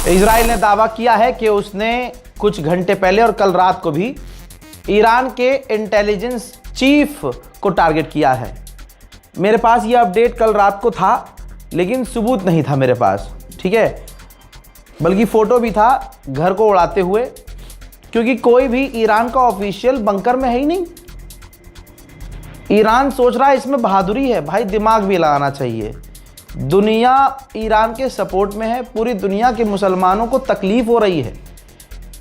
Israel ने दावा किया है कि उसने कुछ घंटे पहले और कल रात को भी ईरान के इंटेलिजेंस चीफ को टारगेट किया है। मेरे पास ये अपडेट कल रात को था, लेकिन सबूत नहीं था मेरे पास, ठीक है, बल्कि फ़ोटो भी था घर को उड़ाते हुए, क्योंकि कोई भी ईरान का ऑफिशियल बंकर में है ही नहीं। ईरान सोच रहा है इसमें बहादुरी है, भाई दिमाग भी लगाना चाहिए। दुनिया ईरान के सपोर्ट में है, पूरी दुनिया के मुसलमानों को तकलीफ़ हो रही है।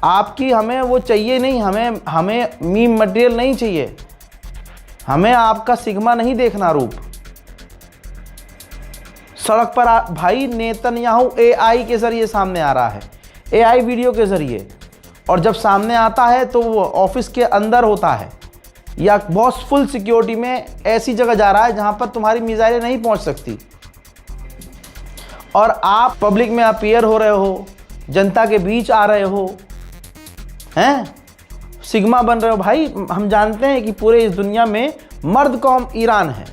आपकी हमें वो चाहिए नहीं, हमें मीम मटेरियल नहीं चाहिए, हमें आपका सिग्मा नहीं देखना रूप। सड़क पर भाई नेतन्याहू एआई के ज़रिए सामने आ रहा है, एआई वीडियो के ज़रिए, और जब सामने आता है तो वो ऑफिस के अंदर होता है या बहुत फुल सिक्योरिटी में ऐसी जगह जा रहा है जहां पर तुम्हारी मिसाइलें नहीं पहुंच सकती, और आप पब्लिक में अपीयर हो रहे हो, जनता के बीच आ रहे हो, हैं सिग्मा बन रहे हो। भाई हम जानते हैं कि पूरे इस दुनिया में मर्द कौम ईरान है,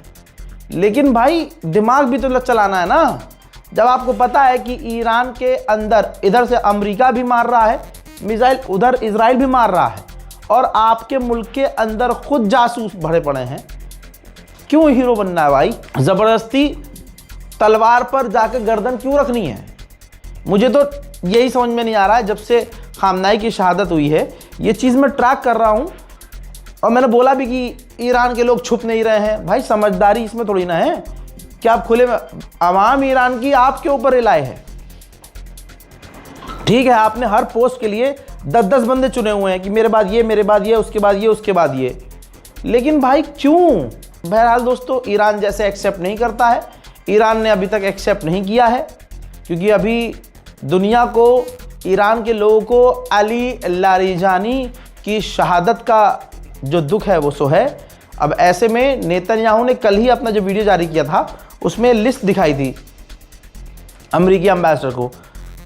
लेकिन भाई दिमाग भी तो चलाना है ना। जब आपको पता है कि ईरान के अंदर इधर से अमेरिका भी मार रहा है मिसाइल, उधर इजराइल भी मार रहा है, और आपके मुल्क के अंदर खुद जासूस भरे पड़े हैं, क्यों हीरो बनना है भाई? ज़बरदस्ती तलवार पर जाकर गर्दन क्यों रखनी है? मुझे तो यही समझ में नहीं आ रहा है। जब से खामनाई की शहादत हुई है, ये चीज़ मैं ट्रैक कर रहा हूँ, और मैंने बोला भी कि ईरान के लोग छुप नहीं रहे हैं। भाई समझदारी इसमें थोड़ी ना है कि आप खुले में, आवाम ईरान की आपके ऊपर रिलाय है, ठीक है, आपने हर पोस्ट के लिए 10-10 बंदे चुने हुए हैं कि मेरे बाद ये, मेरे बाद ये, उसके बाद ये, उसके बाद ये, लेकिन भाई क्यों? बहरहाल दोस्तों, ईरान जैसे एक्सेप्ट नहीं करता है, ईरान ने अभी तक एक्सेप्ट नहीं किया है, क्योंकि अभी दुनिया को, ईरान के लोगों को अली लारिजानी की शहादत का जो दुख है वो सो है। अब ऐसे में नेतन्याहू ने कल ही अपना जो वीडियो जारी किया था, उसमें लिस्ट दिखाई थी अमेरिकी एम्बेसडर को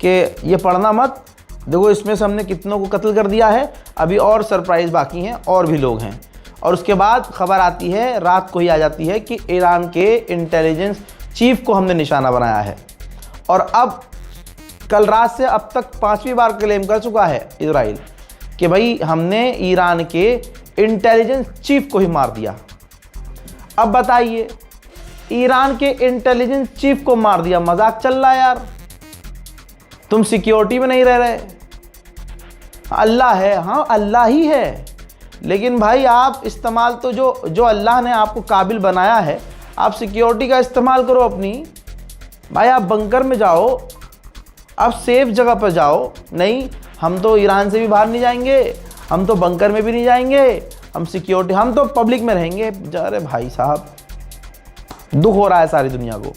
कि ये पढ़ना मत, देखो इसमें से हमने कितनों को कत्ल कर दिया है, अभी और सरप्राइज़ बाकी हैं, और भी लोग हैं। और उसके बाद खबर आती है, रात को ही आ जाती है कि ईरान के इंटेलिजेंस चीफ को हमने निशाना बनाया है। और अब कल रात से अब तक 5वीं बार क्लेम कर चुका है इजराइल कि भाई हमने ईरान के इंटेलिजेंस चीफ को ही मार दिया। अब बताइए, ईरान के इंटेलिजेंस चीफ को मार दिया, मजाक चल रहा है यार? तुम सिक्योरिटी में नहीं रह रहे? अल्लाह है, हाँ अल्लाह ही है, लेकिन भाई आप इस्तेमाल तो जो अल्लाह ने आपको काबिल बनाया है, आप सिक्योरिटी का इस्तेमाल करो अपनी। भाई आप बंकर में जाओ, आप सेफ जगह पर जाओ। नहीं, हम तो ईरान से भी बाहर नहीं जाएंगे, हम तो बंकर में भी नहीं जाएंगे, हम सिक्योरिटी, हम तो पब्लिक में रहेंगे। अरे भाई साहब, दुख हो रहा है सारी दुनिया को।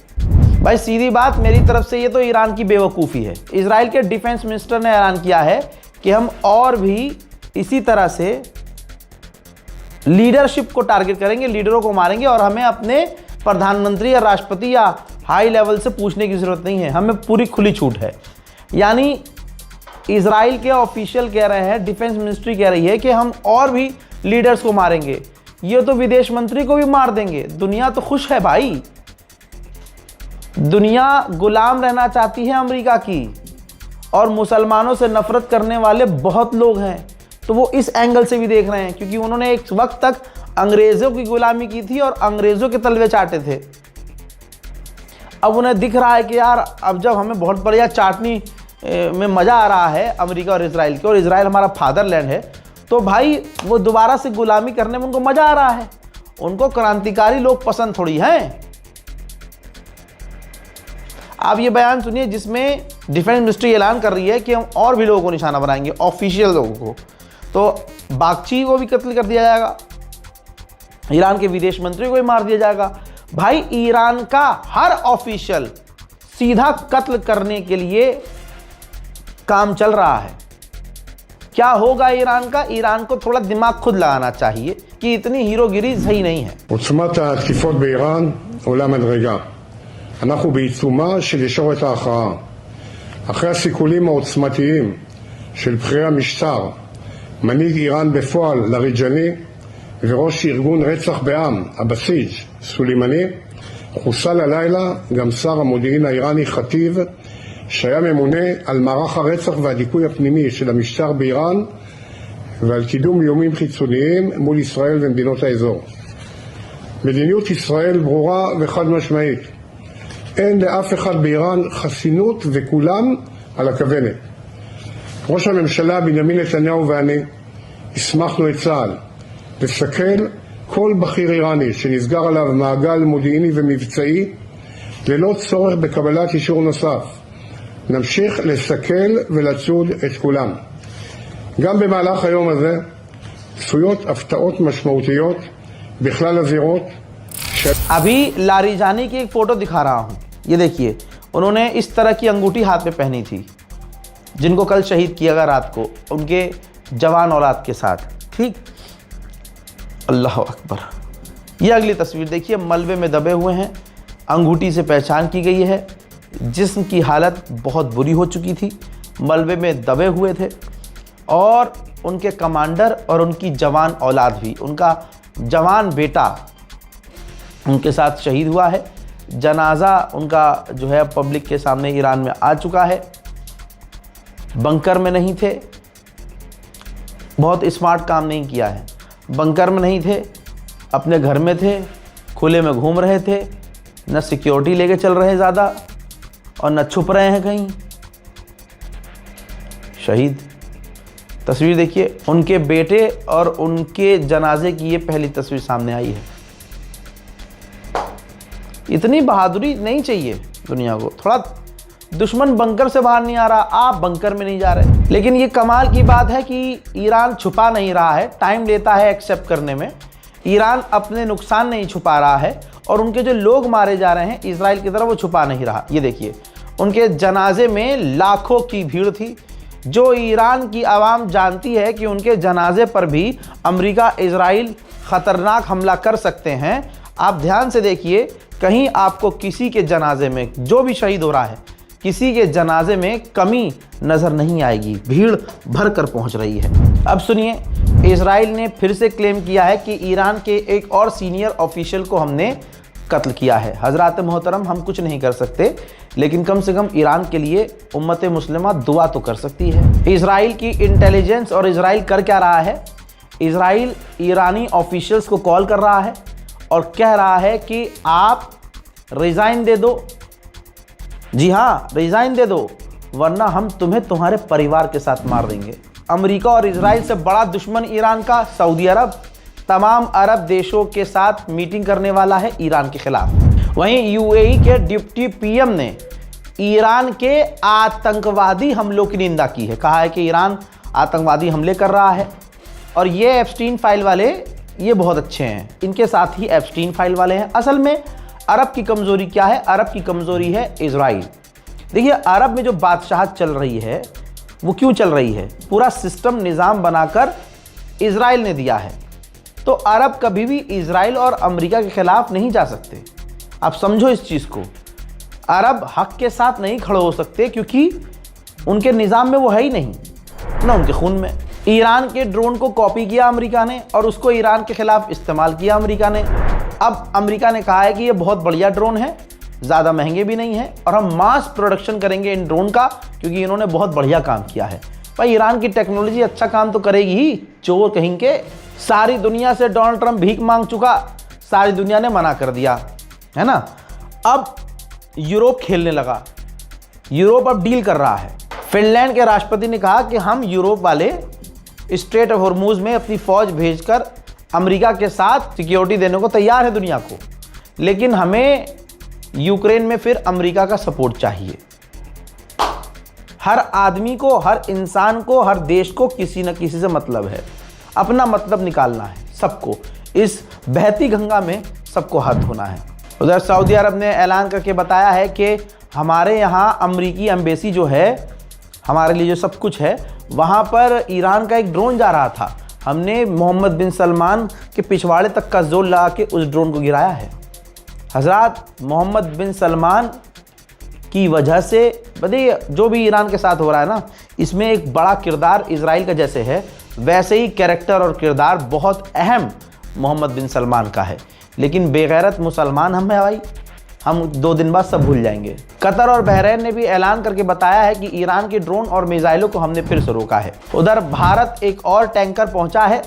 भाई सीधी बात मेरी तरफ से, ये तो ईरान की बेवकूफ़ी है। इजराइल के डिफेंस मिनिस्टर ने ऐलान किया है कि हम और भी इसी तरह से लीडरशिप को टारगेट करेंगे, लीडरों को मारेंगे, और हमें अपने प्रधानमंत्री या राष्ट्रपति या हाई लेवल से पूछने की ज़रूरत नहीं है, हमें पूरी खुली छूट है। यानी इजराइल के ऑफिशियल कह रहे हैं, डिफेंस मिनिस्ट्री कह रही है कि हम और भी लीडर्स को मारेंगे, ये तो विदेश मंत्री को भी मार देंगे। दुनिया तो खुश है भाई, दुनिया गुलाम रहना चाहती है अमेरिका की, और मुसलमानों से नफरत करने वाले बहुत लोग हैं, तो वो इस एंगल से भी देख रहे हैं, क्योंकि उन्होंने एक वक्त तक अंग्रेज़ों की गुलामी की थी और अंग्रेज़ों के तलवे चाटे थे। अब उन्हें दिख रहा है कि यार अब जब हमें बहुत बढ़िया चाटनी में मज़ा आ रहा है अमेरिका और इजराइल के, और इजराइल हमारा फादरलैंड है, तो भाई वो दोबारा से गुलामी करने में उनको मज़ा आ रहा है। उनको क्रांतिकारी लोग पसंद थोड़ी हैं। आप ये बयान सुनिए जिसमें डिफेंस मिनिस्ट्री ऐलान कर रही है कि हम और भी लोगों को निशाना बनाएंगे, ऑफिशियल लोगों को। तो बागची को भी कत्ल कर दिया जाएगा, ईरान के विदेश मंत्री को भी मार दिया जाएगा। भाई ईरान का हर ऑफिशियल सीधा कत्ल करने के लिए काम चल रहा है। क्या होगा ईरान का? ईरान को थोड़ा दिमाग खुद लगाना चाहिए कि इतनी हीरोगिरी सही नहीं है। עוצמת התקיפות באיראן עולה מדרגה. אנחנו בעיצומה של ישורת ההכרעה. אחרי הסיכולים העוצמתיים של בכירי המשטר, מנהיג איראן בפועל לריג'אני וראש ארגון רצח בעם, הבסיג' סולימני, חוסל הלילה גם שר המודיעין האיראני חטיב שהיה ממונה על מערך הרצח והדיכוי הפנימי של המשטר באיראן ועל קידום איומים חיצוניים מול ישראל ומדינות האזור. מדיניות ישראל ברורה וחד משמעית. אין לאף אחד באיראן חסינות וכולם על הכוונת. ראש הממשלה בנימין נתניהו ואני הסמכנו את צה"ל לסכל כל בכיר איראני שנסגר עליו מעגל מודיעיני ומבצעי ללא צורך בקבלת אישור נוסף. נמשיך לסכל ולצוד את כולם. גם במהלך היום הזה צפויות הפתעות משמעותיות בכלל הזירות. अभी लारिजानी की एक फ़ोटो दिखा रहा हूँ, ये देखिए, उन्होंने इस तरह की अंगूठी हाथ में पहनी थी, जिनको कल शहीद किया गया रात को उनके जवान औलाद के साथ। ठीक, अल्लाह अकबर। ये अगली तस्वीर देखिए, मलबे में दबे हुए हैं, अंगूठी से पहचान की गई है, जिस्म की हालत बहुत बुरी हो चुकी थी, मलबे में दबे हुए थे और उनके कमांडर और उनकी जवान औलाद भी, उनका जवान बेटा उनके साथ शहीद हुआ है। जनाजा उनका जो है पब्लिक के सामने ईरान में आ चुका है। बंकर में नहीं थे, बहुत स्मार्ट काम नहीं किया है, बंकर में नहीं थे, अपने घर में थे, खुले में घूम रहे थे, न सिक्योरिटी लेके चल रहे ज़्यादा और न छुप रहे हैं कहीं। शहीद। तस्वीर देखिए, उनके बेटे और उनके जनाजे की ये पहली तस्वीर सामने आई है। इतनी बहादुरी नहीं चाहिए दुनिया को। थोड़ा दुश्मन बंकर से बाहर नहीं आ रहा, आप बंकर में नहीं जा रहे। लेकिन ये कमाल की बात है कि ईरान छुपा नहीं रहा है, टाइम लेता है एक्सेप्ट करने में। ईरान अपने नुकसान नहीं छुपा रहा है और उनके जो लोग मारे जा रहे हैं इजराइल की तरफ, वो छुपा नहीं रहा। ये देखिए, उनके जनाजे में लाखों की भीड़ थी। जो ईरान की आवाम जानती है कि उनके जनाजे पर भी अमेरिका इजराइल ख़तरनाक हमला कर सकते हैं। आप ध्यान से देखिए, कहीं आपको किसी के जनाजे में, जो भी शहीद हो रहा है, किसी के जनाजे में कमी नज़र नहीं आएगी। भीड़ भर कर पहुँच रही है। अब सुनिए, इजराइल ने फिर से क्लेम किया है कि ईरान के एक और सीनियर ऑफिशियल को हमने कत्ल किया है। हज़रात मोहतरम, हम कुछ नहीं कर सकते, लेकिन कम से कम ईरान के लिए उम्मत मुस्लिमा दुआ तो कर सकती है। इजराइल की इंटेलिजेंस और इजराइल कर क्या रहा है? इजराइल ईरानी ऑफिशियल्स को कॉल कर रहा है और कह रहा है कि आप रिज़ाइन दे दो। जी हाँ, रिज़ाइन दे दो, वरना हम तुम्हें तुम्हारे परिवार के साथ मार देंगे। अमेरिका और इजराइल से बड़ा दुश्मन ईरान का सऊदी अरब तमाम अरब देशों के साथ मीटिंग करने वाला है ईरान के खिलाफ। वहीं यूएई के डिप्टी पीएम ने ईरान के आतंकवादी हमलों की निंदा की है। कहा है कि ईरान आतंकवादी हमले कर रहा है और ये एप्स्टीन फाइल वाले ये बहुत अच्छे हैं, इनके साथ ही एप्स्टीन फाइल वाले हैं। असल में अरब की कमज़ोरी क्या है? अरब की कमज़ोरी है इजराइल। देखिए, अरब में जो बादशाहत चल रही है वो क्यों चल रही है? पूरा सिस्टम निज़ाम बनाकर इजराइल ने दिया है। तो अरब कभी भी इजराइल और अमेरिका के खिलाफ नहीं जा सकते। आप समझो इस चीज़ को। अरब हक के साथ नहीं खड़े हो सकते क्योंकि उनके निज़ाम में वो है ही नहीं, ना उनके खून में। ईरान के ड्रोन को कॉपी किया अमेरिका ने और उसको ईरान के खिलाफ इस्तेमाल किया अमेरिका ने। अब अमेरिका ने कहा है कि ये बहुत बढ़िया ड्रोन है, ज़्यादा महंगे भी नहीं है और हम मास प्रोडक्शन करेंगे इन ड्रोन का क्योंकि इन्होंने बहुत बढ़िया काम किया है। भाई, ईरान की टेक्नोलॉजी अच्छा काम तो करेगी ही, चोर कहीं के। सारी दुनिया से डोनाल्ड ट्रंप भीख मांग चुका, सारी दुनिया ने मना कर दिया, है ना। अब यूरोप खेलने लगा, यूरोप अब डील कर रहा है। फिनलैंड के राष्ट्रपति ने कहा कि हम यूरोप वाले स्ट्रेट ऑफ हॉर्मुज़ में अपनी फ़ौज भेजकर अमेरिका के साथ सिक्योरिटी देने को तैयार है दुनिया को, लेकिन हमें यूक्रेन में फिर अमेरिका का सपोर्ट चाहिए। हर आदमी को, हर इंसान को, हर देश को किसी न किसी से मतलब है, अपना मतलब निकालना है सबको। इस बहती गंगा में सबको हाथ धोना है। उधर सऊदी अरब ने ऐलान करके बताया है कि हमारे यहाँ अमरीकी एम्बेसी जो है, हमारे लिए जो सब कुछ है, वहाँ पर ईरान का एक ड्रोन जा रहा था, हमने मोहम्मद बिन सलमान के पिछवाड़े तक का जोर लगा के उस ड्रोन को गिराया है। हज़रात, मोहम्मद बिन सलमान की वजह से बताइए जो भी ईरान के साथ हो रहा है ना, इसमें एक बड़ा किरदार इजराइल का जैसे है, वैसे ही कैरेक्टर और किरदार बहुत अहम मोहम्मद बिन सलमान का है। लेकिन बेगैरत मुसलमान हम हैं भाई, हम 2 दिन बाद सब भूल जाएंगे। कतर और बहरीन ने भी ऐलान करके बताया है कि ईरान के ड्रोन और मिसाइलों को हमने फिर से रोका है। उधर भारत एक और टैंकर पहुंचा है।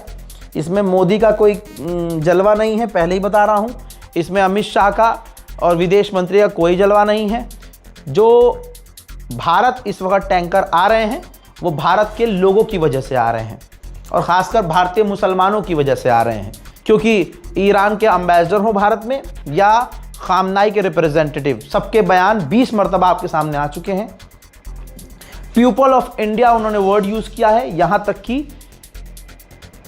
इसमें मोदी का कोई जलवा नहीं है, पहले ही बता रहा हूं। इसमें अमित शाह का और विदेश मंत्री का कोई जलवा नहीं है। जो भारत इस वक्त टैंकर आ रहे हैं वो भारत के लोगों की वजह से आ रहे हैं और ख़ासकर भारतीय मुसलमानों की वजह से आ रहे हैं, क्योंकि ईरान के एम्बेसडर हो भारत में या खामनाई के रिप्रेजेंटेटिव, सबके बयान 20 मरतबा आपके सामने आ चुके हैं। पीपल ऑफ इंडिया उन्होंने वर्ड यूज़ किया है। यहाँ तक कि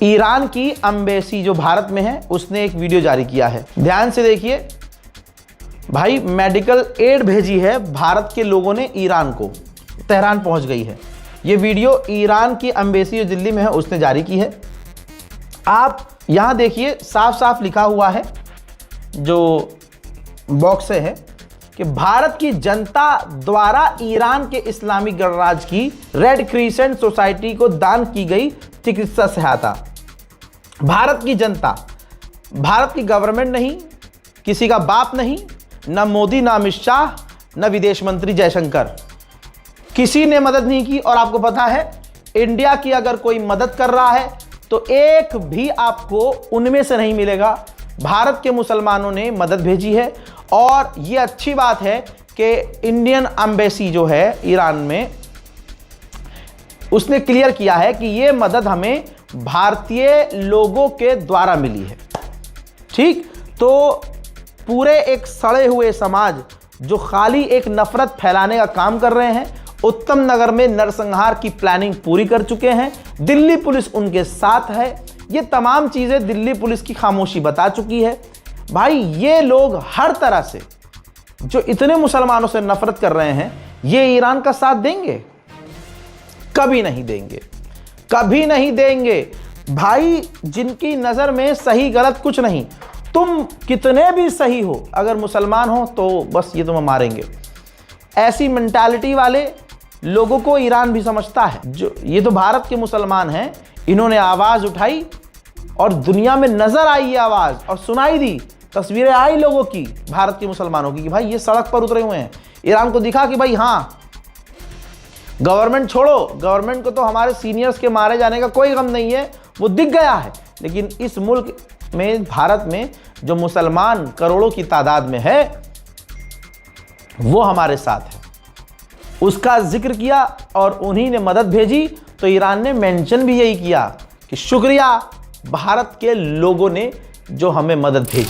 ईरान की एम्बेसी जो भारत में है उसने एक वीडियो जारी किया है। ध्यान से देखिए भाई, मेडिकल एड भेजी है भारत के लोगों ने ईरान को, तेहरान पहुंच गई है। ये वीडियो ईरान की एम्बेसी जो दिल्ली में है उसने जारी की है। आप यहां देखिए, साफ साफ लिखा हुआ है जो बॉक्स से है कि भारत की जनता द्वारा ईरान के इस्लामिक गणराज्य की रेड क्रिसेंट सोसाइटी को दान की गई चिकित्सा सहायता। भारत की जनता, भारत की गवर्नमेंट नहीं, किसी का बाप नहीं, न मोदी, न अमित शाह, न विदेश मंत्री जयशंकर, किसी ने मदद नहीं की। और आपको पता है इंडिया की अगर कोई मदद कर रहा है तो एक भी आपको उनमें से नहीं मिलेगा। भारत के मुसलमानों ने मदद भेजी है और ये अच्छी बात है कि इंडियन एम्बेसी जो है ईरान में उसने क्लियर किया है कि ये मदद हमें भारतीय लोगों के द्वारा मिली है। ठीक, तो पूरे एक सड़े हुए समाज जो खाली एक नफरत फैलाने का काम कर रहे हैं, उत्तम नगर में नरसंहार की प्लानिंग पूरी कर चुके हैं। दिल्ली पुलिस उनके साथ है। ये तमाम चीजें दिल्ली पुलिस की खामोशी बता चुकी है। भाई ये लोग हर तरह से जो इतने मुसलमानों से नफरत कर रहे हैं, ये ईरान का साथ देंगे? कभी नहीं देंगे, कभी नहीं देंगे। भाई जिनकी नजर में सही गलत कुछ नहीं, तुम कितने भी सही हो, अगर मुसलमान हो तो बस ये तुम्हें मारेंगे। ऐसी मेंटालिटी वाले लोगों को ईरान भी समझता है। जो ये तो भारत के मुसलमान हैं, इन्होंने आवाज उठाई और दुनिया में नजर आई ये आवाज और सुनाई दी, तस्वीरें आई लोगों की, भारत के मुसलमानों की, कि भाई ये सड़क पर उतरे हुए हैं। ईरान को दिखा कि भाई हाँ, गवर्नमेंट छोड़ो, गवर्नमेंट को तो हमारे सीनियर्स के मारे जाने का कोई गम नहीं है, वो दिख गया है। लेकिन इस मुल्क में, भारत में जो मुसलमान करोड़ों की तादाद में है, वो हमारे साथ है। उसका जिक्र किया और उन्हीं ने मदद भेजी, तो ईरान ने मेंशन भी यही किया कि शुक्रिया भारत के लोगों ने जो हमें मदद भेजी।